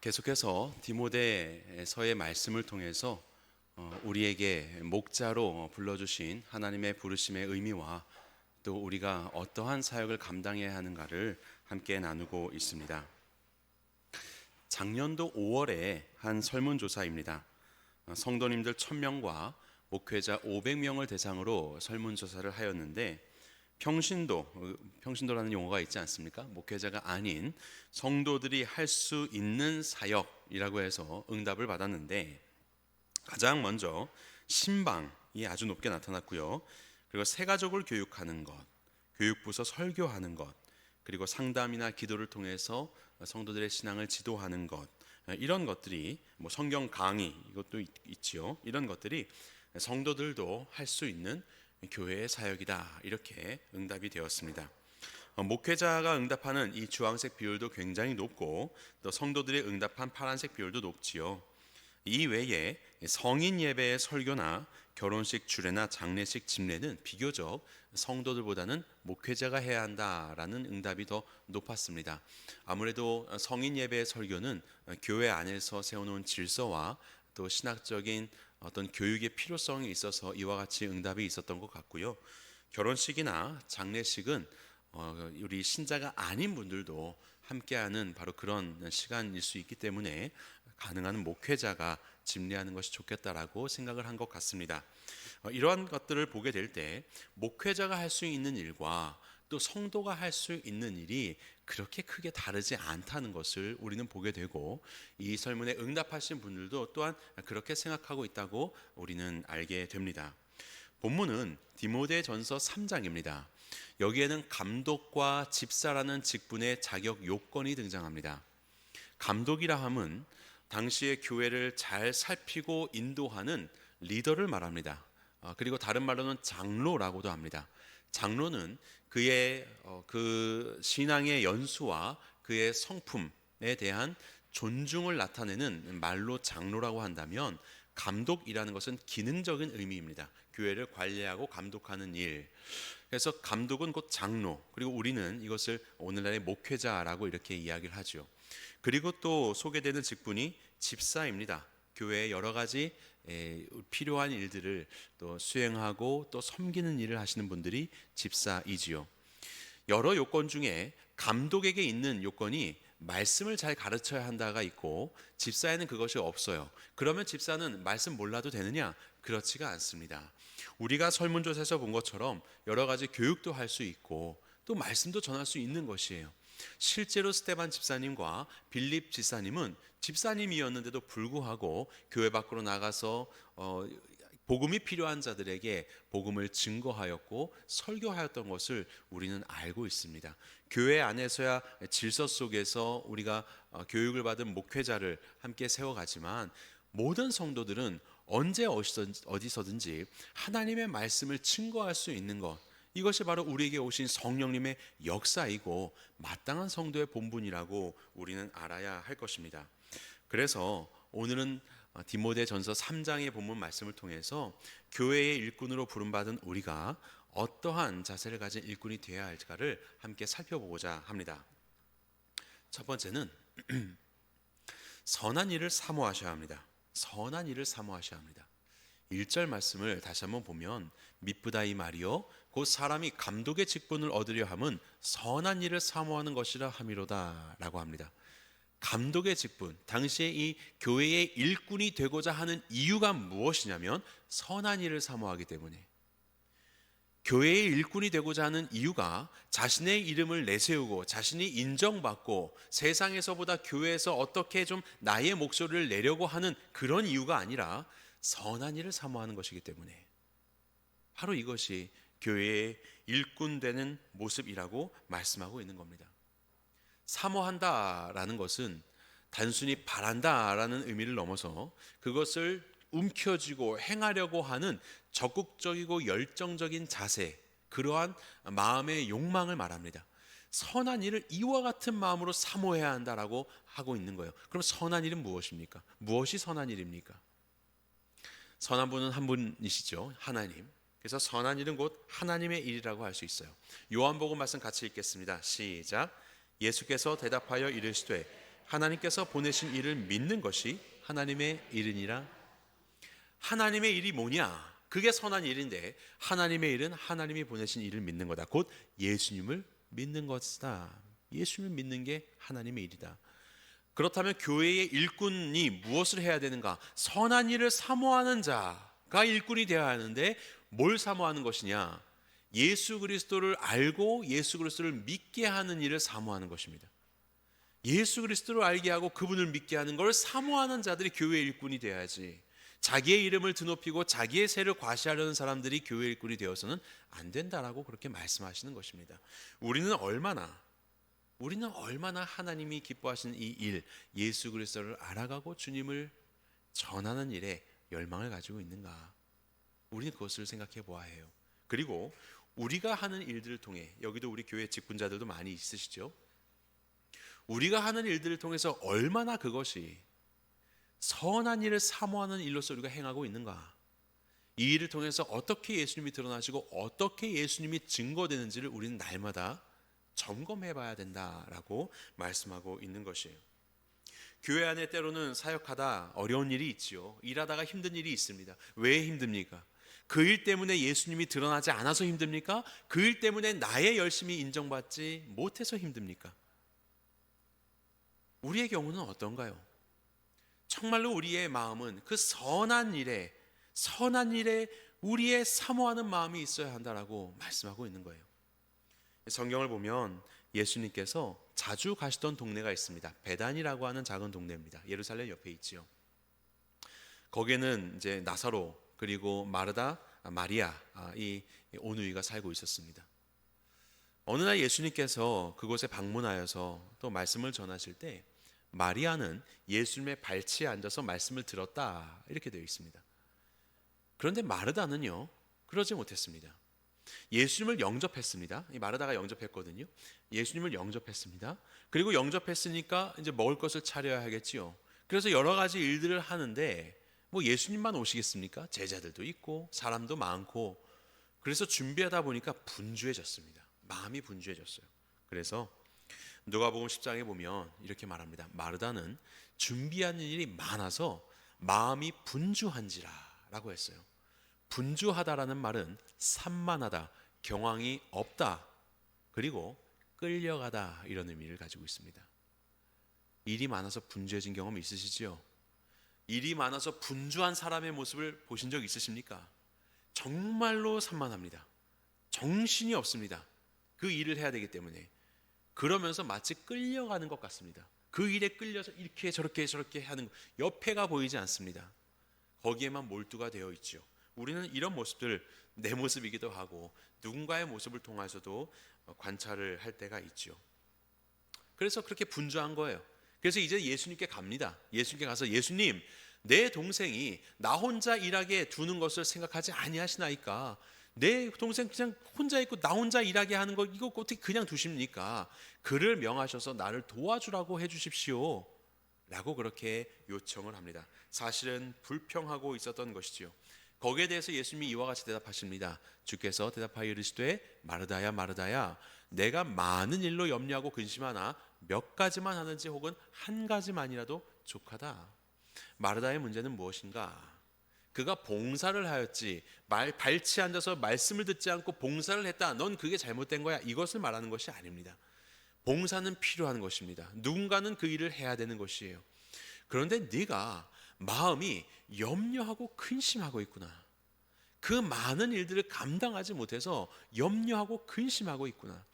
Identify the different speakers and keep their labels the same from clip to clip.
Speaker 1: 계속해서 디모데서의 말씀을 통해서 우리에게 목자로 불러주신 하나님의 부르심의 의미와 또 우리가 어떠한 사역을 감당해야 하는가를 함께 나누고 있습니다. 작년도 5월에 한 설문조사입니다. 성도님들 1000명과 목회자 500명을 대상으로 설문조사를 하였는데 평신도라는 용어가 있지 않습니까? 목회자가 아닌 성도들이 할 수 있는 사역이라고 해서 응답을 받았는데 가장 먼저 신방이 아주 높게 나타났고요. 그리고 새가족을 교육하는 것, 교육부서 설교하는 것, 그리고 상담이나 기도를 통해서 성도들의 신앙을 지도하는 것, 이런 것들이 성경 강의 이것도 있지요. 이런 것들이 성도들도 할 수 있는 교회의 사역이다, 이렇게 응답이 되었습니다. 목회자가 응답하는 이 주황색 비율도 굉장히 높고 또 성도들이 응답한 파란색 비율도 높지요. 이 외에 성인 예배의 설교나 결혼식 주례나 장례식 집례는 비교적 성도들보다는 목회자가 해야 한다라는 응답이 더 높았습니다. 아무래도 성인 예배의 설교는 교회 안에서 세워놓은 질서와 또 신학적인 어떤 교육의 필요성이 있어서 이와 같이 응답이 있었던 것 같고요. 결혼식이나 장례식은 우리 신자가 아닌 분들도 함께하는 바로 그런 시간일 수 있기 때문에 가능한 목회자가 집례하는 것이 좋겠다라고 생각을 한 것 같습니다. 이러한 것들을 보게 될 때 목회자가 할 수 있는 일과 또 성도가 할 수 있는 일이 그렇게 크게 다르지 않다는 것을 우리는 보게 되고, 이 설문에 응답하신 분들도 또한 그렇게 생각하고 있다고 우리는 알게 됩니다. 본문은 디모데전서 3장입니다. 여기에는 감독과 집사라는 직분의 자격 요건이 등장합니다. 감독이라 함은 당시의 교회를 잘 살피고 인도하는 리더를 말합니다. 그리고 다른 말로는 장로라고도 합니다. 장로는 그의 그 신앙의 연수와 그의 성품에 대한 존중을 나타내는 말로 장로라고 한다면, 감독이라는 것은 기능적인 의미입니다. 교회를 관리하고 감독하는 일. 그래서 감독은 곧 장로, 그리고 우리는 이것을 오늘날의 목회자라고 이렇게 이야기를 하죠. 그리고 또 소개되는 직분이 집사입니다. 교회의 여러 가지 필요한 일들을 또 수행하고 또 섬기는 일을 하시는 분들이 집사이지요. 여러 요건 중에 감독에게 있는 요건이 말씀을 잘 가르쳐야 한다가 있고, 집사에는 그것이 없어요. 그러면 집사는 말씀 몰라도 되느냐? 그렇지가 않습니다. 우리가 설문조사에서 본 것처럼 여러 가지 교육도 할 수 있고 또 말씀도 전할 수 있는 것이에요. 실제로 스데반 집사님과 빌립 집사님은 집사님이었는데도 불구하고 교회 밖으로 나가서 복음이 필요한 자들에게 복음을 증거하였고 설교하였던 것을 우리는 알고 있습니다. 교회 안에서야 질서 속에서 우리가 교육을 받은 목회자를 함께 세워가지만, 모든 성도들은 언제 어디서든지 하나님의 말씀을 증거할 수 있는 것, 이것이 바로 우리에게 오신 성령님의 역사이고 마땅한 성도의 본분이라고 우리는 알아야 할 것입니다. 그래서 오늘은 디모데전서 3장의 본문 말씀을 통해서 교회의 일꾼으로 부름받은 우리가 어떠한 자세를 가진 일꾼이 되어야 할까를 함께 살펴보고자 합니다. 첫 번째는 선한 일을 사모하셔야 합니다. 선한 일을 사모하셔야 합니다. 1절 말씀을 다시 한번 보면, 미쁘다 이 말이요 곧 사람이 감독의 직분을 얻으려 함은 선한 일을 사모하는 것이라 함이로다 라고 합니다. 감독의 직분, 당시에 이 교회의 일꾼이 되고자 하는 이유가 무엇이냐면 선한 일을 사모하기 때문에, 교회의 일꾼이 되고자 하는 이유가 자신의 이름을 내세우고 자신이 인정받고 세상에서보다 교회에서 어떻게 좀 나의 목소리를 내려고 하는 그런 이유가 아니라 선한 일을 사모하는 것이기 때문에, 바로 이것이 교회의 일꾼 되는 모습이라고 말씀하고 있는 겁니다. 사모한다라는 것은 단순히 바란다라는 의미를 넘어서 그것을 움켜쥐고 행하려고 하는 적극적이고 열정적인 자세, 그러한 마음의 욕망을 말합니다. 선한 일을 이와 같은 마음으로 사모해야 한다라고 하고 있는 거예요. 그럼 선한 일은 무엇입니까? 무엇이 선한 일입니까? 선한 분은 한 분이시죠, 하나님. 그래서 선한 일은 곧 하나님의 일이라고 할 수 있어요. 요한복음 말씀 같이 읽겠습니다. 시작. 예수께서 대답하여 이르시되 하나님께서 보내신 일을 믿는 것이 하나님의 일이니라. 하나님의 일이 뭐냐? 그게 선한 일인데 하나님의 일은 하나님이 보내신 일을 믿는 거다. 곧 예수님을 믿는 것이다. 예수님을 믿는 게 하나님의 일이다. 그렇다면 교회의 일꾼이 무엇을 해야 되는가? 선한 일을 사모하는 자가 일꾼이 되어야 하는데 뭘 사모하는 것이냐? 예수 그리스도를 알고 예수 그리스도를 믿게 하는 일을 사모하는 것입니다. 예수 그리스도를 알게 하고 그분을 믿게 하는 걸 사모하는 자들이 교회의 일꾼이 되어야지, 자기의 이름을 드높이고 자기의 세를 과시하려는 사람들이 교회 일꾼이 되어서는 안 된다라고 그렇게 말씀하시는 것입니다. 우리는 얼마나 하나님이 기뻐하시는 이 일, 예수 그리스도를 알아가고 주님을 전하는 일에 열망을 가지고 있는가? 우리는 그것을 생각해 보아야 해요. 그리고 우리가 하는 일들을 통해, 여기도 우리 교회 직분자들도 많이 있으시죠? 우리가 하는 일들을 통해서 얼마나 그것이 선한 일을 사모하는 일로서 우리가 행하고 있는가? 이 일을 통해서 어떻게 예수님이 드러나시고 어떻게 예수님이 증거되는지를 우리는 날마다 점검해 봐야 된다라고 말씀하고 있는 것이에요. 교회 안에 때로는 사역하다 어려운 일이 있지요. 일하다가 힘든 일이 있습니다. 왜 힘듭니까? 그 일 때문에 예수님이 드러나지 않아서 힘듭니까? 그 일 때문에 나의 열심이 인정받지 못해서 힘듭니까? 우리의 경우는 어떤가요? 정말로 우리의 마음은 그 선한 일에 우리의 사모하는 마음이 있어야 한다라고 말씀하고 있는 거예요. 성경을 보면 예수님께서 자주 가시던 동네가 있습니다. 베단이라고 하는 작은 동네입니다. 예루살렘 옆에 있지요. 거기에는 이제 나사로 그리고 마르다, 마리아 이 오누이가 살고 있었습니다. 어느 날 예수님께서 그곳에 방문하여서 또 말씀을 전하실 때 마리아는 예수님의 발치에 앉아서 말씀을 들었다 이렇게 되어 있습니다. 그런데 마르다는요 그러지 못했습니다. 예수님을 영접했습니다. 이 마르다가 영접했거든요. 예수님을 영접했습니다. 그리고 영접했으니까 이제 먹을 것을 차려야 하겠지요. 그래서 여러 가지 일들을 하는데 뭐 예수님만 오시겠습니까? 제자들도 있고 사람도 많고, 그래서 준비하다 보니까 분주해졌습니다. 마음이 분주해졌어요. 그래서 누가복음 10장에 보면 이렇게 말합니다. 마르다는 준비하는 일이 많아서 마음이 분주한지라 라고 했어요. 분주하다라는 말은 산만하다, 경황이 없다, 그리고 끌려가다 이런 의미를 가지고 있습니다. 일이 많아서 분주해진 경험 있으시죠? 일이 많아서 분주한 사람의 모습을 보신 적 있으십니까? 정말로 산만합니다. 정신이 없습니다. 그 일을 해야 되기 때문에. 그러면서 마치 끌려가는 것 같습니다. 그 일에 끌려서 이렇게 저렇게 하는, 옆에가 보이지 않습니다. 거기에만 몰두가 되어 있죠. 우리는 이런 모습들, 내 모습이기도 하고 누군가의 모습을 통해서도 관찰을 할 때가 있죠. 그래서 그렇게 분주한 거예요. 그래서 이제 예수님께 갑니다. 예수님께 가서 예수님, 내 동생이 나 혼자 일하게 두는 것을 생각하지 아니하시나이까? 내 동생 그냥 혼자 있고 나 혼자 일하게 하는 거 이거 어떻게 그냥 두십니까? 그를 명하셔서 나를 도와주라고 해주십시오 라고 그렇게 요청을 합니다. 사실은 불평하고 있었던 것이지요. 거기에 대해서 예수님이 이와 같이 대답하십니다. 주께서 대답하여 이르시되 마르다야 마르다야, 내가 많은 일로 염려하고 근심하나 몇 가지만 하는지 혹은 한 가지만이라도 족하다. 마르다의 문제는 무엇인가? 그가 봉사를 하였지 발치에 앉아서 말씀을 듣지 않고 봉사를 했다, 넌 그게 잘못된 거야, 이것을 말하는 것이 아닙니다. 봉사는 필요한 것입니다. 누군가는 그 일을 해야 되는 것이에요. 그런데 네가 마음이 염려하고 근심하고 있구나. 그 많은 일들을 감당하지 못해서 염려하고 근심하고 있구나.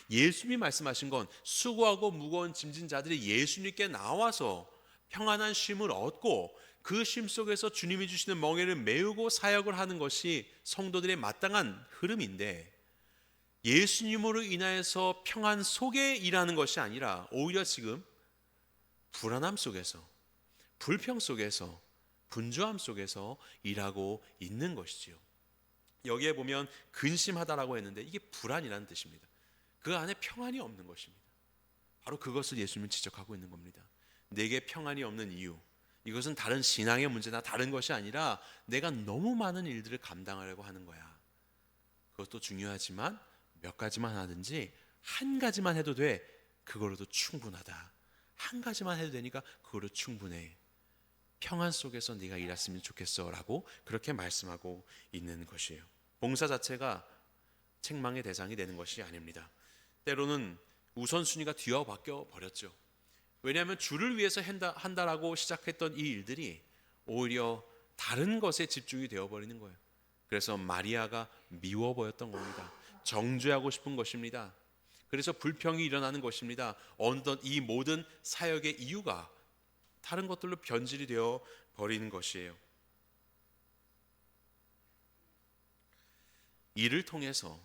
Speaker 1: 예수님이 말씀하신 건 수고하고 무거운 짐진 자들이 예수님께 나와서 평안한 쉼을 얻고 그 쉼 속에서 주님이 주시는 멍에를 메우고 사역을 하는 것이 성도들의 마땅한 흐름인데, 예수님으로 인하여서 평안 속에 일하는 것이 아니라 오히려 지금 불안함 속에서, 불평 속에서, 분주함 속에서 일하고 있는 것이지요. 여기에 보면 근심하다라고 했는데 이게 불안이라는 뜻입니다. 그 안에 평안이 없는 것입니다. 바로 그것을 예수님은 지적하고 있는 겁니다. 내게 평안이 없는 이유, 이것은 다른 신앙의 문제나 다른 것이 아니라 내가 너무 많은 일들을 감당하려고 하는 거야. 그것도 중요하지만 몇 가지만 하든지 한 가지만 해도 돼, 그걸로도 충분하다. 한 가지만 해도 되니까 그거로 충분해. 평안 속에서 네가 일했으면 좋겠어 라고 그렇게 말씀하고 있는 것이에요. 봉사 자체가 책망의 대상이 되는 것이 아닙니다. 때로는 우선순위가 뒤바뀌어 버렸죠. 왜냐하면 주를 위해서 한다라고 시작했던 이 일들이 오히려 다른 것에 집중이 되어버리는 거예요. 그래서 마리아가 미워 보였던 겁니다. 정죄하고 싶은 것입니다. 그래서 불평이 일어나는 것입니다. 어느덧 이 모든 사역의 이유가 다른 것들로 변질이 되어 버리는 것이에요. 이를 통해서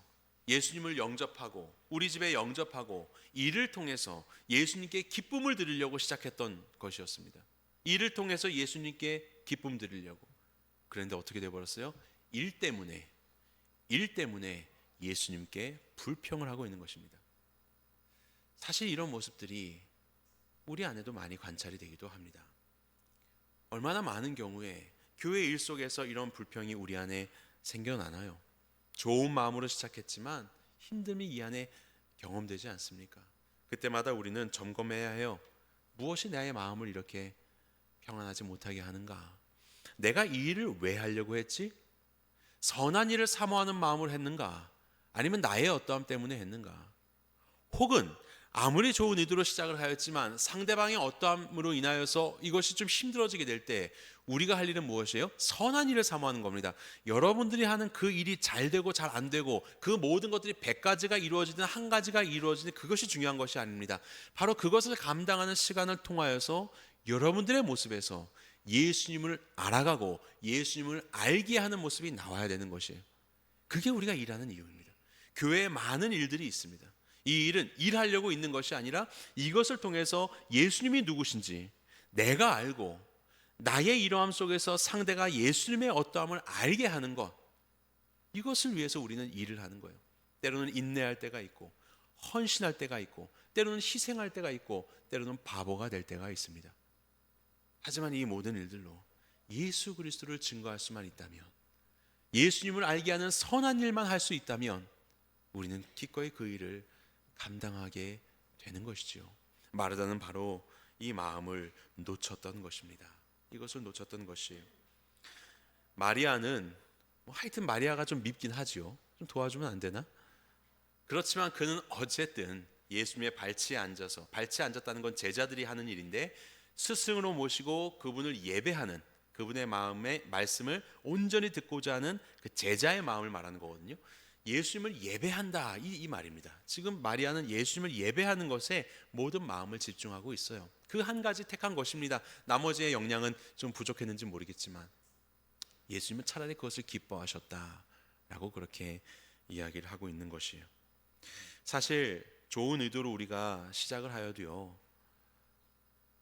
Speaker 1: 예수님을 영접하고 우리 집에 영접하고 이를 통해서 예수님께 기쁨을 드리려고 시작했던 것이었습니다. 이를 통해서 예수님께 기쁨 드리려고. 그런데 어떻게 되어버렸어요? 일 때문에 예수님께 불평을 하고 있는 것입니다. 사실 이런 모습들이 우리 안에도 많이 관찰이 되기도 합니다. 얼마나 많은 경우에 교회 일 속에서 이런 불평이 우리 안에 생겨나나요? 좋은 마음으로 시작했지만 힘듦이 이 안에 경험되지 않습니까? 그때마다 우리는 점검해야 해요. 무엇이 나의 마음을 이렇게 평안하지 못하게 하는가? 내가 이 일을 왜 하려고 했지? 선한 일을 사모하는 마음으로 했는가? 아니면 나의 어떠함 때문에 했는가? 혹은 아무리 좋은 의도로 시작을 하였지만 상대방의 어떠함으로 인하여서 이것이 좀 힘들어지게 될 때 우리가 할 일은 무엇이에요? 선한 일을 사모하는 겁니다. 여러분들이 하는 그 일이 잘 되고 잘 안 되고 그 모든 것들이 100가지가 이루어지든 한 가지가 이루어지든 그것이 중요한 것이 아닙니다. 바로 그것을 감당하는 시간을 통하여서 여러분들의 모습에서 예수님을 알아가고 예수님을 알게 하는 모습이 나와야 되는 것이에요. 그게 우리가 일하는 이유입니다. 교회에 많은 일들이 있습니다. 이 일은 일하려고 있는 것이 아니라 이것을 통해서 예수님이 누구신지 내가 알고 나의 이러함 속에서 상대가 예수님의 어떠함을 알게 하는 것, 이것을 위해서 우리는 일을 하는 거예요. 때로는 인내할 때가 있고 헌신할 때가 있고 때로는 희생할 때가 있고 때로는 바보가 될 때가 있습니다. 하지만 이 모든 일들로 예수 그리스도를 증거할 수만 있다면, 예수님을 알게 하는 선한 일만 할 수 있다면 우리는 기꺼이 그 일을 감당하게 되는 것이지요. 마르다는 바로 이 마음을 놓쳤던 것입니다. 이것을 놓쳤던 것이에요. 마리아는 하여튼 마리아가 좀 밉긴 하지요. 좀 도와주면 안 되나? 그렇지만 그는 어쨌든 예수님의 발치에 앉았다는 건 제자들이 하는 일인데 스승으로 모시고 그분을 예배하는, 그분의 마음의 말씀을 온전히 듣고자 하는 그 제자의 마음을 말하는 거거든요. 예수님을 예배한다, 이 말입니다. 지금 마리아는 예수님을 예배하는 것에 모든 마음을 집중하고 있어요. 그 한 가지 택한 것입니다. 나머지의 역량은 좀 부족했는지 모르겠지만 예수님은 차라리 그것을 기뻐하셨다라고 그렇게 이야기를 하고 있는 것이에요. 사실 좋은 의도로 우리가 시작을 하여도요,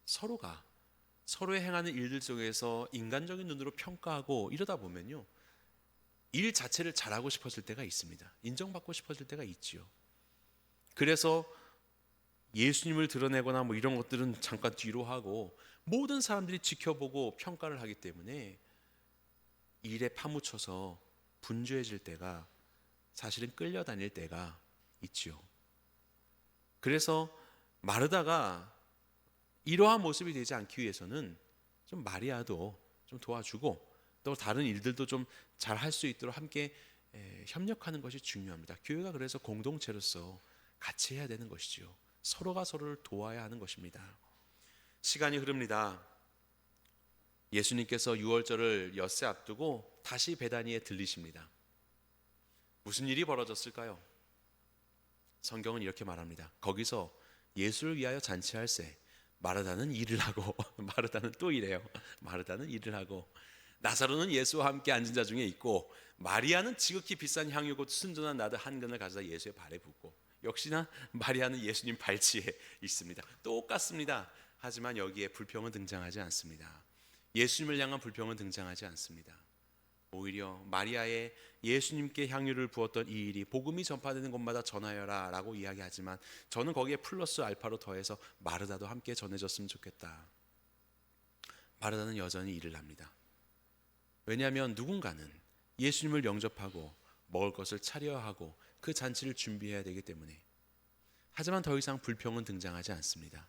Speaker 1: 서로가 서로의 행하는 일들 속에서 인간적인 눈으로 평가하고 이러다 보면요, 일 자체를 잘하고 싶어질 때가 있습니다. 인정받고 싶어질 때가 있지요. 그래서 예수님을 드러내거나 뭐 이런 것들은 잠깐 뒤로 하고 모든 사람들이 지켜보고 평가를 하기 때문에 일에 파묻혀서 분주해질 때가, 사실은 끌려다닐 때가 있지요. 그래서 마르다가 이러한 모습이 되지 않기 위해서는 좀 마리아도 좀 도와주고 또 다른 일들도 좀 잘 할 수 있도록 함께 협력하는 것이 중요합니다. 교회가 그래서 공동체로서 같이 해야 되는 것이죠. 서로가 서로를 도와야 하는 것입니다. 시간이 흐릅니다. 예수님께서 유월절을 엿새 앞두고 다시 베다니에 들리십니다. 무슨 일이 벌어졌을까요? 성경은 이렇게 말합니다. 거기서 예수를 위하여 잔치할세 마르다는 일을 하고 마르다는 또 이래요. 마르다는 일을 하고 나사로는 예수와 함께 앉은 자 중에 있고 마리아는 지극히 비싼 향유고 순전한 나드 한 근을 가져다 예수의 발에 붓고, 역시나 마리아는 예수님 발치에 있습니다. 똑같습니다. 하지만 여기에 불평은 등장하지 않습니다. 예수님을 향한 불평은 등장하지 않습니다. 오히려 마리아의 예수님께 향유를 부었던 이 일이 복음이 전파되는 곳마다 전하여라 라고 이야기하지만 저는 거기에 플러스 알파로 더해서 마르다도 함께 전해졌으면 좋겠다. 마르다는 여전히 일을 합니다. 왜냐하면 누군가는 예수님을 영접하고 먹을 것을 차려야 하고 그 잔치를 준비해야 되기 때문에. 하지만 더 이상 불평은 등장하지 않습니다.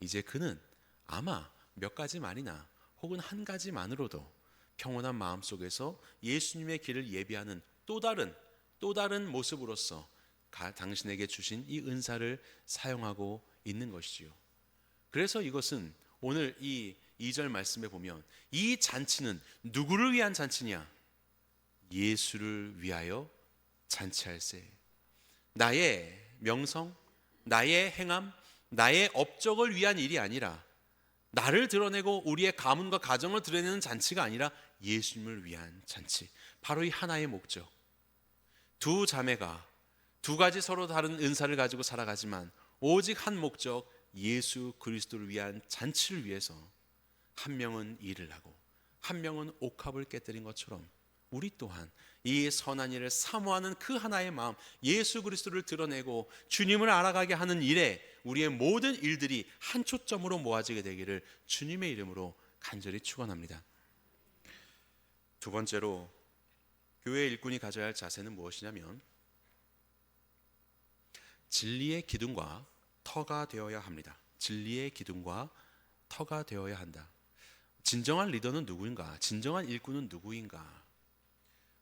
Speaker 1: 이제 그는 아마 몇 가지만이나 혹은 한 가지만으로도 평온한 마음 속에서 예수님의 길을 예비하는 또 다른 모습으로서 당신에게 주신 이 은사를 사용하고 있는 것이지요. 그래서 이것은 오늘 이 2절 말씀에 보면 이 잔치는 누구를 위한 잔치냐? 예수를 위하여 잔치할세. 나의 명성, 나의 행함, 나의 업적을 위한 일이 아니라, 나를 드러내고 우리의 가문과 가정을 드러내는 잔치가 아니라 예수님을 위한 잔치. 바로 이 하나의 목적. 두 자매가 두 가지 서로 다른 은사를 가지고 살아가지만 오직 한 목적, 예수 그리스도를 위한 잔치를 위해서 한 명은 일을 하고 한 명은 옥합을 깨뜨린 것처럼 우리 또한 이 선한 일을 사모하는 그 하나의 마음, 예수 그리스도를 드러내고 주님을 알아가게 하는 일에 우리의 모든 일들이 한 초점으로 모아지게 되기를 주님의 이름으로 간절히 축원합니다. 두 번째로 교회 일꾼이 가져야 할 자세는 무엇이냐면 진리의 기둥과 터가 되어야 합니다. 진리의 기둥과 터가 되어야 한다. 진정한 리더는 누구인가? 진정한 일꾼은 누구인가?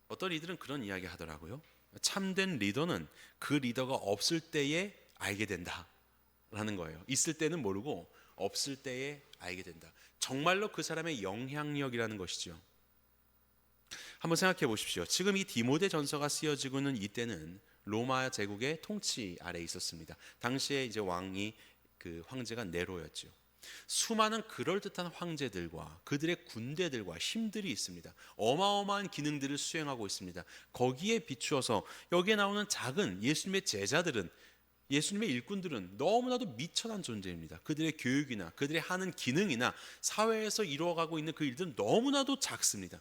Speaker 1: 어떤 이들은 그런 이야기 하더라고요. 참된 리더는 그 리더가 없을 때에 알게 된다라는 거예요. 있을 때는 모르고 없을 때에 알게 된다. 정말로 그 사람의 영향력이라는 것이죠. 한번 생각해 보십시오. 지금 이 디모데 전서가 쓰여지고 있는 이때는 로마 제국의 통치 아래에 있었습니다. 당시에 이제 왕이 그 황제가 네로였죠. 수많은 그럴듯한 황제들과 그들의 군대들과 힘들이 있습니다. 어마어마한 기능들을 수행하고 있습니다. 거기에 비추어서 여기에 나오는 작은 예수님의 제자들은, 예수님의 일꾼들은 너무나도 미천한 존재입니다. 그들의 교육이나 그들의 하는 기능이나 사회에서 이루어가고 있는 그 일들은 너무나도 작습니다.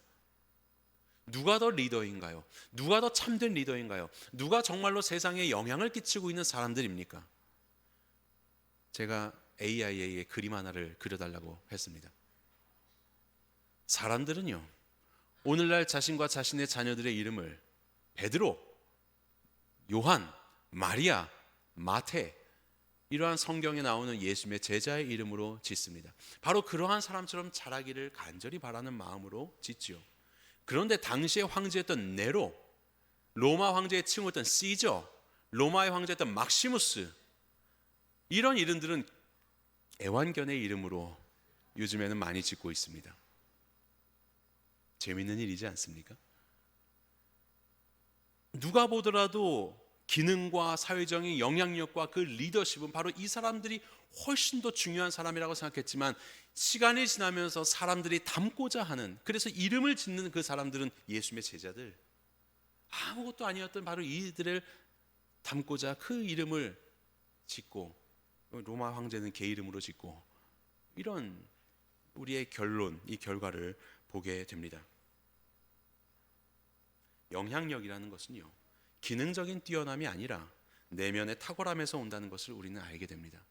Speaker 1: 누가 더 리더인가요? 누가 더 참된 리더인가요? 누가 정말로 세상에 영향을 끼치고 있는 사람들입니까? 제가 AIA의 그림 하나를 그려달라고 했습니다. 사람들은요, 오늘날 자신과 자신의 자녀들의 이름을 베드로, 요한, 마리아, 마태, 이러한 성경에 나오는 예수님의 제자의 이름으로 짓습니다. 바로 그러한 사람처럼 자라기를 간절히 바라는 마음으로 짓지요. 그런데 당시의 황제였던 네로, 로마 황제의 칭호였던 시저, 로마의 황제였던 막시무스, 이런 이름들은 애완견의 이름으로 요즘에는 많이 짓고 있습니다. 재미있는 일이지 않습니까? 누가 보더라도 기능과 사회적인 영향력과 그 리더십은 바로 이 사람들이 훨씬 더 중요한 사람이라고 생각했지만 시간이 지나면서 사람들이 닮고자 하는, 그래서 이름을 짓는 그 사람들은 예수님의 제자들, 아무것도 아니었던 바로 이들을 닮고자 그 이름을 짓고, 로마 황제는 개 이름으로 짓고, 이런 우리의 결론, 이 결과를 보게 됩니다. 영향력이라는 것은요, 기능적인 뛰어남이 아니라 내면의 탁월함에서 온다는 것을 우리는 알게 됩니다.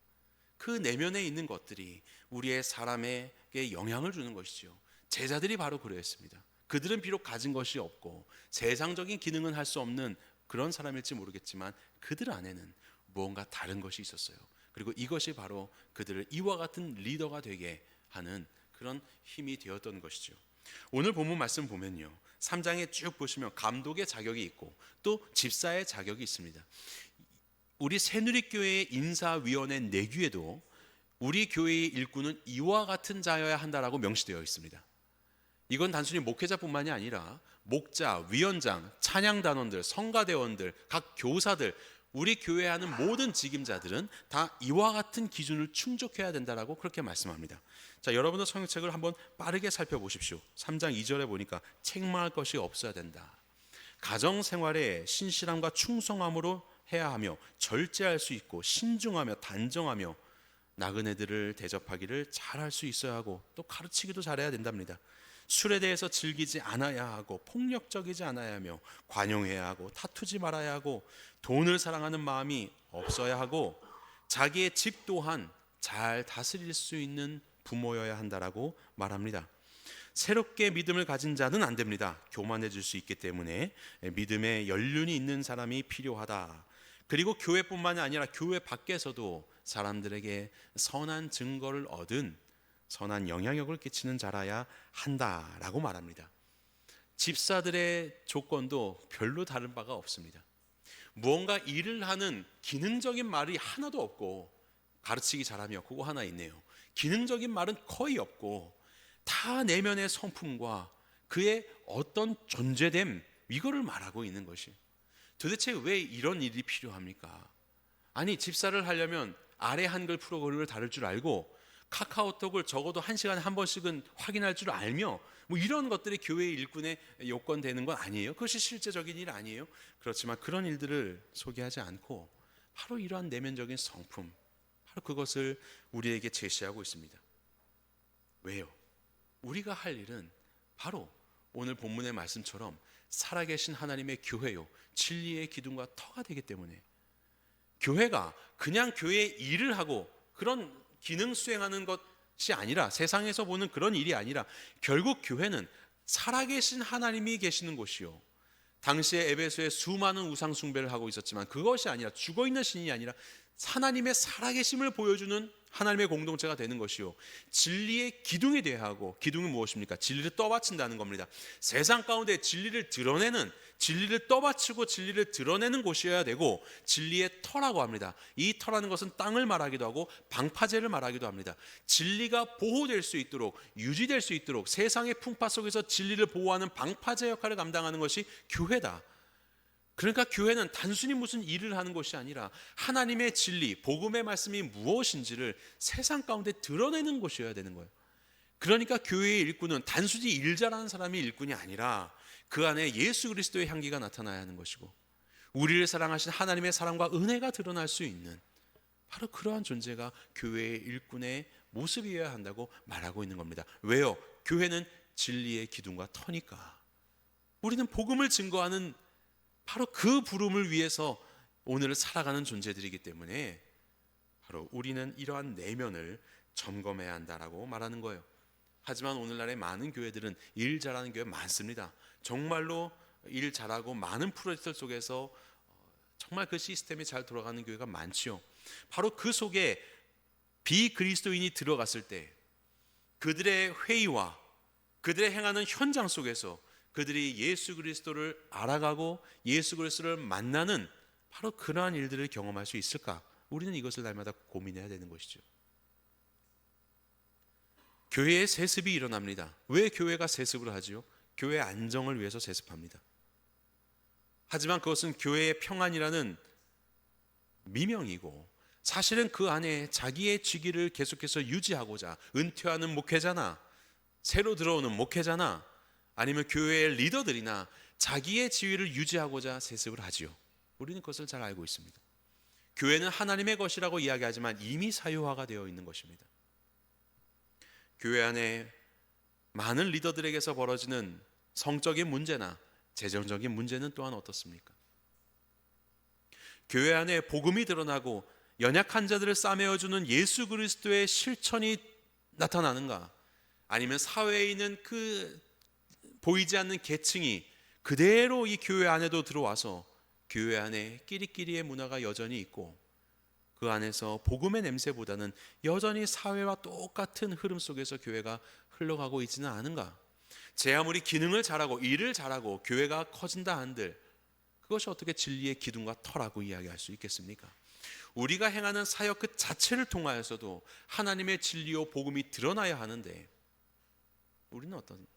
Speaker 1: 그 내면에 있는 것들이 우리의 사람에게 영향을 주는 것이죠. 제자들이 바로 그랬습니다. 그들은 비록 가진 것이 없고 세상적인 기능은 할 수 없는 그런 사람일지 모르겠지만 그들 안에는 무언가 다른 것이 있었어요. 그리고 이것이 바로 그들을 이와 같은 리더가 되게 하는 그런 힘이 되었던 것이죠. 오늘 본문 말씀 보면요, 3장에 쭉 보시면 감독의 자격이 있고 또 집사의 자격이 있습니다. 우리 새누리교회의 인사위원회 내규에도 우리 교회의 일꾼은 이와 같은 자여야 한다라고 명시되어 있습니다. 이건 단순히 목회자뿐만이 아니라 목자, 위원장, 찬양단원들, 성가대원들, 각 교사들, 우리 교회에 하는 모든 직임자들은 다 이와 같은 기준을 충족해야 된다라고 그렇게 말씀합니다. 자, 여러분도 성경책을 한번 빠르게 살펴보십시오. 3장 2절에 보니까 책망할 것이 없어야 된다. 가정생활에 신실함과 충성함으로 해야 하며 절제할 수 있고 신중하며 단정하며 나그네들을 대접하기를 잘할 수 있어야 하고 또 가르치기도 잘해야 된답니다. 술에 대해서 즐기지 않아야 하고 폭력적이지 않아야 하며 관용해야 하고 다투지 말아야 하고 돈을 사랑하는 마음이 없어야 하고 자기의 집 또한 잘 다스릴 수 있는 부모여야 한다라고 말합니다. 새롭게 믿음을 가진 자는 안 됩니다. 교만해질 수 있기 때문에 믿음에 연륜이 있는 사람이 필요하다. 그리고 교회뿐만이 아니라 교회 밖에서도 사람들에게 선한 증거를 얻은 선한 영향력을 끼치는 자라야 한다라고 말합니다. 집사들의 조건도 별로 다른 바가 없습니다. 무언가 일을 하는 기능적인 말이 하나도 없고, 가르치기 잘하며 그거 하나 있네요. 기능적인 말은 거의 없고 다 내면의 성품과 그의 어떤 존재됨, 이거를 말하고 있는 것이, 도대체 왜 이런 일이 필요합니까? 아니, 집사를 하려면 아래 한글 프로그램을 다룰 줄 알고 카카오톡을 적어도 1시간에 한 번씩은 확인할 줄 알며, 뭐 이런 것들이 교회의 일꾼의 요건 되는 건 아니에요. 그것이 실제적인 일 아니에요. 그렇지만 그런 일들을 소개하지 않고 바로 이러한 내면적인 성품, 바로 그것을 우리에게 제시하고 있습니다. 왜요? 우리가 할 일은 바로 오늘 본문의 말씀처럼 살아계신 하나님의 교회요, 진리의 기둥과 터가 되기 때문에, 교회가 그냥 교회의 일을 하고 그런 기능 수행하는 것이 아니라, 세상에서 보는 그런 일이 아니라, 결국 교회는 살아계신 하나님이 계시는 곳이요, 당시에 에베소에 수많은 우상 숭배를 하고 있었지만 그것이 아니라, 죽어있는 신이 아니라 하나님의 살아계심을 보여주는 하나님의 공동체가 되는 것이요, 진리의 기둥이 되어야 하고, 기둥은 무엇입니까? 진리를 떠받친다는 겁니다. 세상 가운데 진리를 드러내는, 진리를 떠받치고 진리를 드러내는 곳이어야 되고, 진리의 터라고 합니다. 이 터라는 것은 땅을 말하기도 하고 방파제를 말하기도 합니다. 진리가 보호될 수 있도록, 유지될 수 있도록 세상의 풍파 속에서 진리를 보호하는 방파제 역할을 감당하는 것이 교회다. 그러니까 교회는 단순히 무슨 일을 하는 것이 아니라 하나님의 진리, 복음의 말씀이 무엇인지를 세상 가운데 드러내는 곳이어야 되는 거예요. 그러니까 교회의 일꾼은 단순히 일 잘하는 사람이 일꾼이 아니라 그 안에 예수 그리스도의 향기가 나타나야 하는 것이고, 우리를 사랑하신 하나님의 사랑과 은혜가 드러날 수 있는 바로 그러한 존재가 교회의 일꾼의 모습이어야 한다고 말하고 있는 겁니다. 왜요? 교회는 진리의 기둥과 터니까. 우리는 복음을 증거하는 바로 그 부름을 위해서 오늘을 살아가는 존재들이기 때문에 바로 우리는 이러한 내면을 점검해야 한다라고 말하는 거예요. 하지만 오늘날의 많은 교회들은 일 잘하는 교회 많습니다. 정말로 일 잘하고 많은 프로젝트 속에서 정말 그 시스템이 잘 돌아가는 교회가 많지요. 바로 그 속에 비그리스도인이 들어갔을 때 그들의 회의와 그들의 행하는 현장 속에서 그들이 예수 그리스도를 알아가고 예수 그리스도를 만나는 바로 그러한 일들을 경험할 수 있을까? 우리는 이것을 날마다 고민해야 되는 것이죠. 교회의 세습이 일어납니다. 왜 교회가 세습을 하지요? 교회의 안정을 위해서 세습합니다. 하지만 그것은 교회의 평안이라는 미명이고, 사실은 그 안에 자기의 직위를 계속해서 유지하고자 은퇴하는 목회자나 새로 들어오는 목회자나 아니면 교회의 리더들이나 자기의 지위를 유지하고자 세습을 하지요. 우리는 그것을 잘 알고 있습니다. 교회는 하나님의 것이라고 이야기하지만 이미 사유화가 되어 있는 것입니다. 교회 안에 많은 리더들에게서 벌어지는 성적인 문제나 재정적인 문제는 또한 어떻습니까? 교회 안에 복음이 드러나고 연약한 자들을 싸매어주는 예수 그리스도의 실천이 나타나는가? 아니면 사회에 있는 그 보이지 않는 계층이 그대로 이 교회 안에도 들어와서 교회 안에 끼리끼리의 문화가 여전히 있고, 그 안에서 복음의 냄새보다는 여전히 사회와 똑같은 흐름 속에서 교회가 흘러가고 있지는 않은가? 제 아무리 기능을 잘하고 일을 잘하고 교회가 커진다 한들 그것이 어떻게 진리의 기둥과 터라고 이야기할 수 있겠습니까? 우리가 행하는 사역 그 자체를 통하여서도 하나님의 진리요 복음이 드러나야 하는데 우리는 어떤가?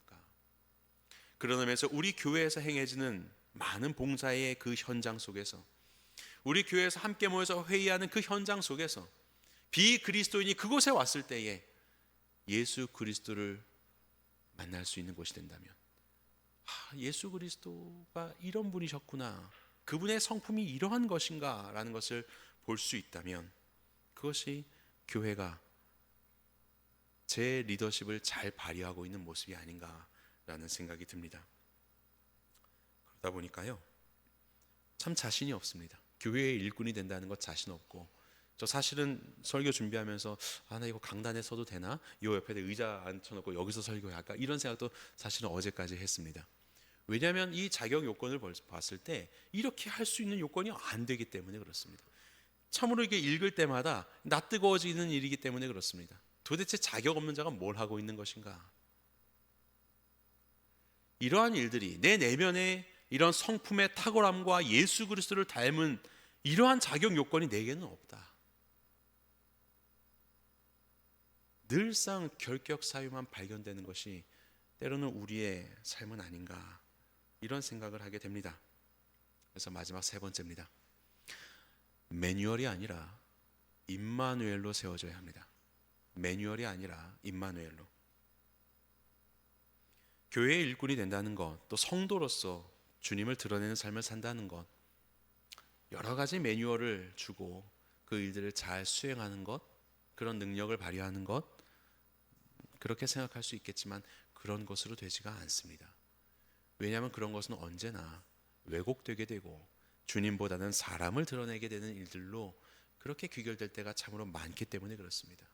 Speaker 1: 그런 의미에서 우리 교회에서 행해지는 많은 봉사의 그 현장 속에서, 우리 교회에서 함께 모여서 회의하는 그 현장 속에서 비그리스도인이 그곳에 왔을 때에 예수 그리스도를 만날 수 있는 곳이 된다면, 예수 그리스도가 이런 분이셨구나, 그분의 성품이 이러한 것인가 라는 것을 볼 수 있다면 그것이 교회가 제 리더십을 잘 발휘하고 있는 모습이 아닌가라는 생각이 듭니다. 그러다 보니까요, 참 자신이 없습니다. 교회의 일꾼이 된다는 것 자신 없고, 저 사실은 설교 준비하면서 나 이거 강단에 서도 되나? 이 옆에 의자 앉혀놓고 여기서 설교할까? 이런 생각도 사실은 어제까지 했습니다. 왜냐하면 이 자격 요건을 봤을 때 이렇게 할 수 있는 요건이 안 되기 때문에 그렇습니다. 참으로 이게 읽을 때마다 낯뜨거워지는 일이기 때문에 그렇습니다. 도대체 자격 없는 자가 뭘 하고 있는 것인가? 이러한 일들이 내 내면에 이런 성품의 탁월함과 예수 그리스도를 닮은 이러한 자격 요건이 내게는 없다. 늘상 결격 사유만 발견되는 것이 때로는 우리의 삶은 아닌가, 이런 생각을 하게 됩니다. 그래서 마지막 세 번째입니다. 매뉴얼이 아니라 임마누엘로 세워져야 합니다. 매뉴얼이 아니라 임마누엘로. 교회의 일꾼이 된다는 것, 또 성도로서 주님을 드러내는 삶을 산다는 것, 여러 가지 매뉴얼을 주고 그 일들을 잘 수행하는 것, 그런 능력을 발휘하는 것, 그렇게 생각할 수 있겠지만 그런 것으로 되지가 않습니다. 왜냐하면 그런 것은 언제나 왜곡되게 되고 주님보다는 사람을 드러내게 되는 일들로 그렇게 귀결될 때가 참으로 많기 때문에 그렇습니다.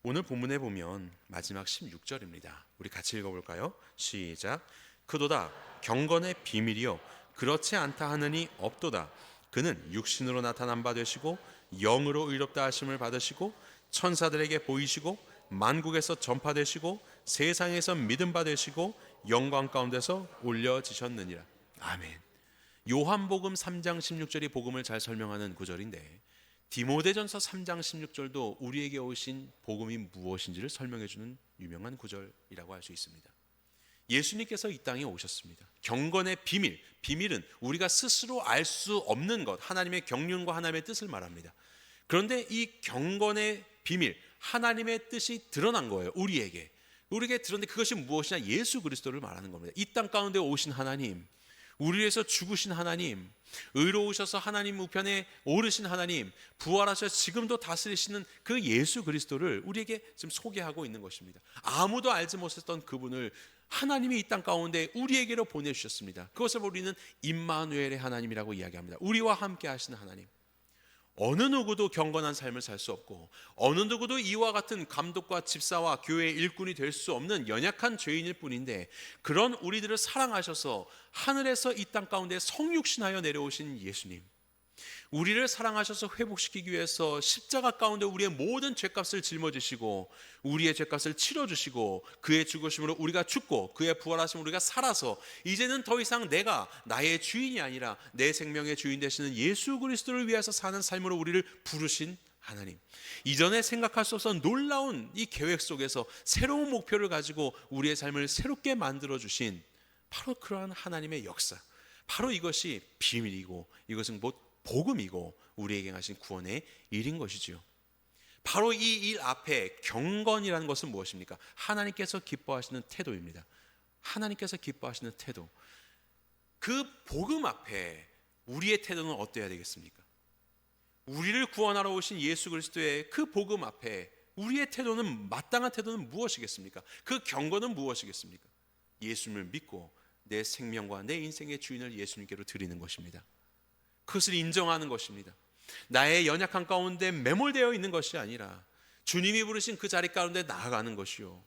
Speaker 1: 오늘 본문에 보면 마지막 16절입니다. 우리 같이 읽어볼까요? 시작. 그도다 경건의 비밀이요 그렇지 않다 하느니 없도다. 그는 육신으로 나타난 바 되시고 영으로 의롭다 하심을 받으시고 천사들에게 보이시고 만국에서 전파되시고 세상에서 믿음 받으시고 영광 가운데서 올려지셨느니라. 아멘. 요한복음 3장 16절이 복음을 잘 설명하는 구절인데, 디모데전서 3장 16절도 우리에게 오신 복음이 무엇인지를 설명해 주는 유명한 구절이라고 할 수 있습니다. 예수님께서 이 땅에 오셨습니다. 경건의 비밀, 비밀은 우리가 스스로 알 수 없는 것, 하나님의 경륜과 하나님의 뜻을 말합니다. 그런데 이 경건의 비밀, 하나님의 뜻이 드러난 거예요. 우리에게 드러났는데 그것이 무엇이냐? 예수 그리스도를 말하는 겁니다. 이 땅 가운데 오신 하나님, 우리 위해서 죽으신 하나님, 의로우셔서 하나님 우편에 오르신 하나님, 부활하셔서 지금도 다스리시는 그 예수 그리스도를 우리에게 지금 소개하고 있는 것입니다. 아무도 알지 못했던 그분을 하나님이 이 땅 가운데 우리에게로 보내주셨습니다. 그것을 우리는 임마누엘의 하나님이라고 이야기합니다. 우리와 함께 하시는 하나님. 어느 누구도 경건한 삶을 살 수 없고 어느 누구도 이와 같은 감독과 집사와 교회의 일꾼이 될 수 없는 연약한 죄인일 뿐인데, 그런 우리들을 사랑하셔서 하늘에서 이 땅 가운데 성육신하여 내려오신 예수님, 우리를 사랑하셔서 회복시키기 위해서 십자가 가운데 우리의 모든 죄값을 짊어지시고 우리의 죄값을 치러주시고 그의 죽으심으로 우리가 죽고 그의 부활하심으로 우리가 살아서 이제는 더 이상 내가 나의 주인이 아니라 내 생명의 주인 되시는 예수 그리스도를 위해서 사는 삶으로 우리를 부르신 하나님, 이전에 생각할 수 없었던 놀라운 이 계획 속에서 새로운 목표를 가지고 우리의 삶을 새롭게 만들어주신 바로 그러한 하나님의 역사, 바로 이것이 비밀이고 이것은 곧 복음이고 우리에게 하신 구원의 일인 것이지요. 바로 이 일 앞에 경건이라는 것은 무엇입니까? 하나님께서 기뻐하시는 태도입니다. 하나님께서 기뻐하시는 태도. 그 복음 앞에 우리의 태도는 어때야 되겠습니까? 우리를 구원하러 오신 예수 그리스도의 그 복음 앞에 우리의 태도는, 마땅한 태도는 무엇이겠습니까? 그 경건은 무엇이겠습니까? 예수님을 믿고 내 생명과 내 인생의 주인을 예수님께로 드리는 것입니다. 그것을 인정하는 것입니다. 나의 연약한 가운데 매몰되어 있는 것이 아니라 주님이 부르신 그 자리 가운데 나아가는 것이요,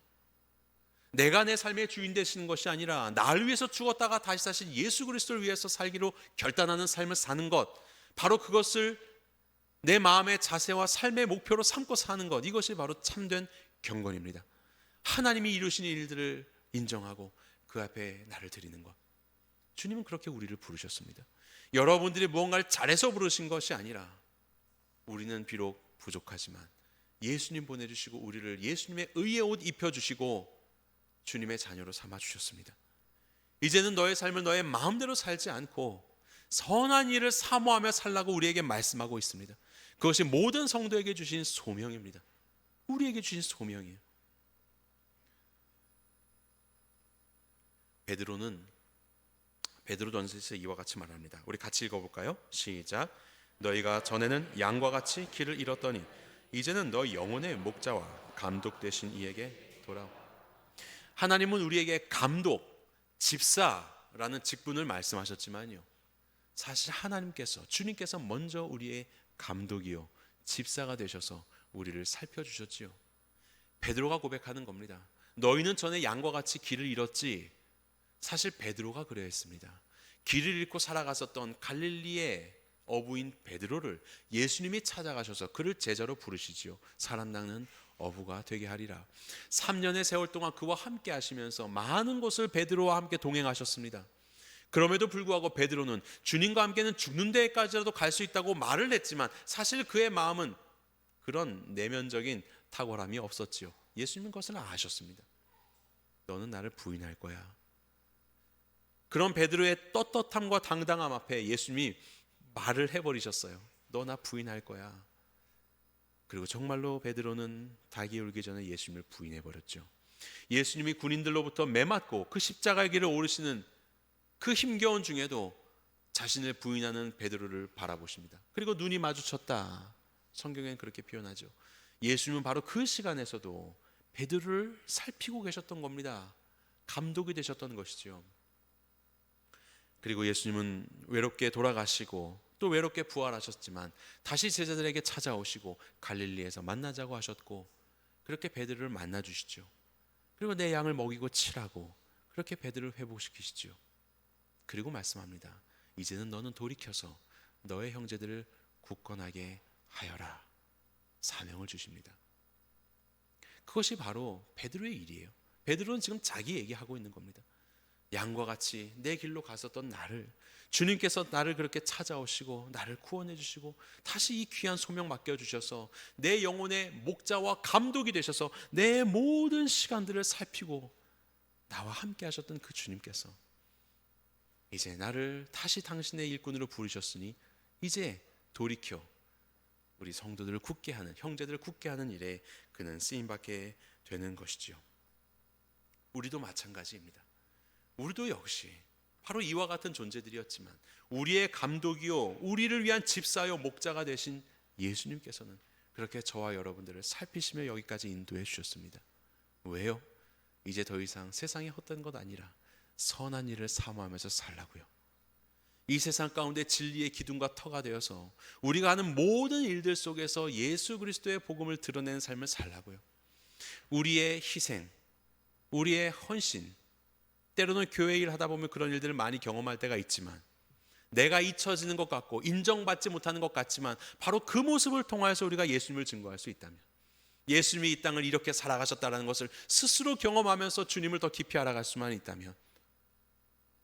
Speaker 1: 내가 내 삶의 주인 되시는 것이 아니라 나를 위해서 죽었다가 다시 사신 예수 그리스도를 위해서 살기로 결단하는 삶을 사는 것, 바로 그것을 내 마음의 자세와 삶의 목표로 삼고 사는 것, 이것이 바로 참된 경건입니다. 하나님이 이루신 일들을 인정하고 그 앞에 나를 드리는 것. 주님은 그렇게 우리를 부르셨습니다. 여러분들이 무언가를 잘해서 부르신 것이 아니라 우리는 비록 부족하지만 예수님 보내주시고 우리를 예수님의 의의 옷 입혀주시고 주님의 자녀로 삼아주셨습니다. 이제는 너의 삶을 너의 마음대로 살지 않고 선한 일을 사모하며 살라고 우리에게 말씀하고 있습니다. 그것이 모든 성도에게 주신 소명입니다. 우리에게 주신 소명이에요. 베드로전서에서 이와 같이 말합니다. 우리 같이 읽어볼까요? 시작. 너희가 전에는 양과 같이 길을 잃었더니 이제는 너희 영혼의 목자와 감독 되신 이에게 돌아오. 하나님은 우리에게 감독, 집사라는 직분을 말씀하셨지만요, 사실 하나님께서, 주님께서 먼저 우리의 감독이요 집사가 되셔서 우리를 살펴주셨지요. 베드로가 고백하는 겁니다. 너희는 전에 양과 같이 길을 잃었지. 사실 베드로가 그래야 했습니다. 길을 잃고 살아갔었던 갈릴리의 어부인 베드로를 예수님이 찾아가셔서 그를 제자로 부르시지요. 사람 낚는 어부가 되게 하리라. 3년의 세월 동안 그와 함께 하시면서 많은 곳을 베드로와 함께 동행하셨습니다. 그럼에도 불구하고 베드로는 주님과 함께는 죽는 데까지라도 갈 수 있다고 말을 했지만 사실 그의 마음은 그런 내면적인 탁월함이 없었지요. 예수님은 그것을 아셨습니다. 너는 나를 부인할 거야. 그런 베드로의 떳떳함과 당당함 앞에 예수님이 말을 해버리셨어요. 너 나 부인할 거야. 그리고 정말로 베드로는 닭이 울기 전에 예수님을 부인해버렸죠. 예수님이 군인들로부터 매맞고 그 십자가의 길을 오르시는 그 힘겨운 중에도 자신을 부인하는 베드로를 바라보십니다. 그리고 눈이 마주쳤다. 성경에는 그렇게 표현하죠. 예수님은 바로 그 시간에서도 베드로를 살피고 계셨던 겁니다. 감독이 되셨던 것이죠. 그리고 예수님은 외롭게 돌아가시고 또 외롭게 부활하셨지만 다시 제자들에게 찾아오시고 갈릴리에서 만나자고 하셨고 그렇게 베드로를 만나 주시죠. 그리고 내 양을 먹이고 치라고 그렇게 베드로를 회복시키시죠. 그리고 말씀합니다. 이제는 너는 돌이켜서 너의 형제들을 굳건하게 하여라. 사명을 주십니다. 그것이 바로 베드로의 일이에요. 베드로는 지금 자기 얘기하고 있는 겁니다. 양과 같이 내 길로 갔었던 나를 주님께서 나를 그렇게 찾아오시고 나를 구원해 주시고 다시 이 귀한 소명 맡겨주셔서 내 영혼의 목자와 감독이 되셔서 내 모든 시간들을 살피고 나와 함께 하셨던 그 주님께서 이제 나를 다시 당신의 일꾼으로 부르셨으니 이제 돌이켜 우리 성도들을 굳게 하는, 형제들을 굳게 하는 일에 그는 쓰임받게 되는 것이지요. 우리도 마찬가지입니다. 우리도 역시 바로 이와 같은 존재들이었지만 우리의 감독이요 우리를 위한 집사요 목자가 되신 예수님께서는 그렇게 저와 여러분들을 살피시며 여기까지 인도해 주셨습니다. 왜요? 이제 더 이상 세상의 헛된 것 아니라 선한 일을 사모하면서 살라고요. 이 세상 가운데 진리의 기둥과 터가 되어서 우리가 하는 모든 일들 속에서 예수 그리스도의 복음을 드러내는 삶을 살라고요. 우리의 희생, 우리의 헌신, 때로는 교회 일 하다 보면 그런 일들을 많이 경험할 때가 있지만 내가 잊혀지는 것 같고 인정받지 못하는 것 같지만 바로 그 모습을 통하여서 우리가 예수님을 증거할 수 있다면, 예수님이 이 땅을 이렇게 살아가셨다는 것을 스스로 경험하면서 주님을 더 깊이 알아갈 수만 있다면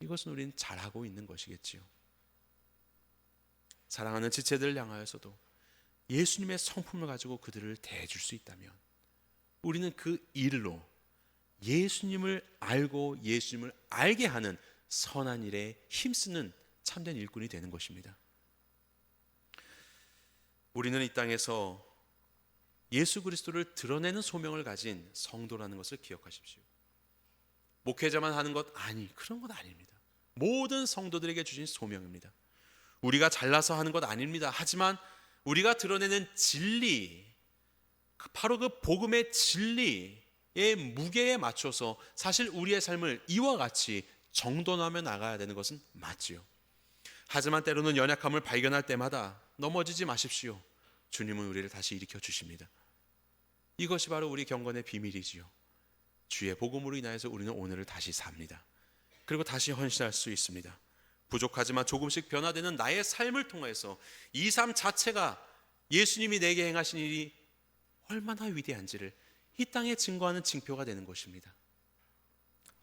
Speaker 1: 이것은 우리는 잘하고 있는 것이겠지요. 사랑하는 지체들을 향하여서도 예수님의 성품을 가지고 그들을 대해줄 수 있다면 우리는 그 일로 예수님을 알고 예수님을 알게 하는 선한 일에 힘쓰는 참된 일꾼이 되는 것입니다. 우리는 이 땅에서 예수 그리스도를 드러내는 소명을 가진 성도라는 것을 기억하십시오. 목회자만 하는 것 그런 것 아닙니다. 모든 성도들에게 주신 소명입니다. 우리가 잘나서 하는 것 아닙니다. 하지만 우리가 드러내는 진리, 바로 그 복음의 진리의 무게에 맞춰서 사실 우리의 삶을 이와 같이 정돈하며 나가야 되는 것은 맞지요. 하지만 때로는 연약함을 발견할 때마다 넘어지지 마십시오. 주님은 우리를 다시 일으켜 주십니다. 이것이 바로 우리 경건의 비밀이지요. 주의 복음으로 인하여서 우리는 오늘을 다시 삽니다. 그리고 다시 헌신할 수 있습니다. 부족하지만 조금씩 변화되는 나의 삶을 통해서 이 삶 자체가 예수님이 내게 행하신 일이 얼마나 위대한지를 이 땅에 증거하는 징표가 되는 것입니다.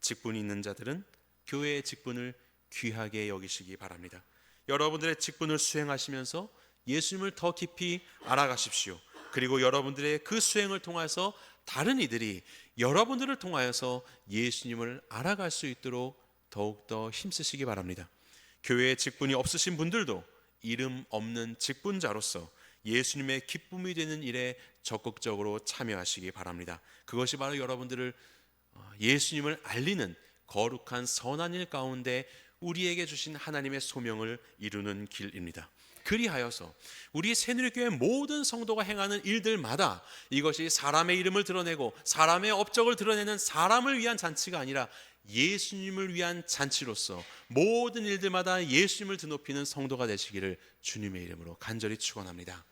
Speaker 1: 직분이 있는 자들은 교회의 직분을 귀하게 여기시기 바랍니다. 여러분들의 직분을 수행하시면서 예수님을 더 깊이 알아가십시오. 그리고 여러분들의 그 수행을 통해서 다른 이들이 여러분들을 통하여서 예수님을 알아갈 수 있도록 더욱더 힘쓰시기 바랍니다. 교회에 직분이 없으신 분들도 이름 없는 직분자로서 예수님의 기쁨이 되는 일에 적극적으로 참여하시기 바랍니다. 그것이 바로 여러분들을 예수님을 알리는 거룩한 선한 일 가운데 우리에게 주신 하나님의 소명을 이루는 길입니다. 그리하여서 우리 새누리교회 모든 성도가 행하는 일들마다 이것이 사람의 이름을 드러내고 사람의 업적을 드러내는 사람을 위한 잔치가 아니라 예수님을 위한 잔치로서 모든 일들마다 예수님을 드높이는 성도가 되시기를 주님의 이름으로 간절히 축원합니다.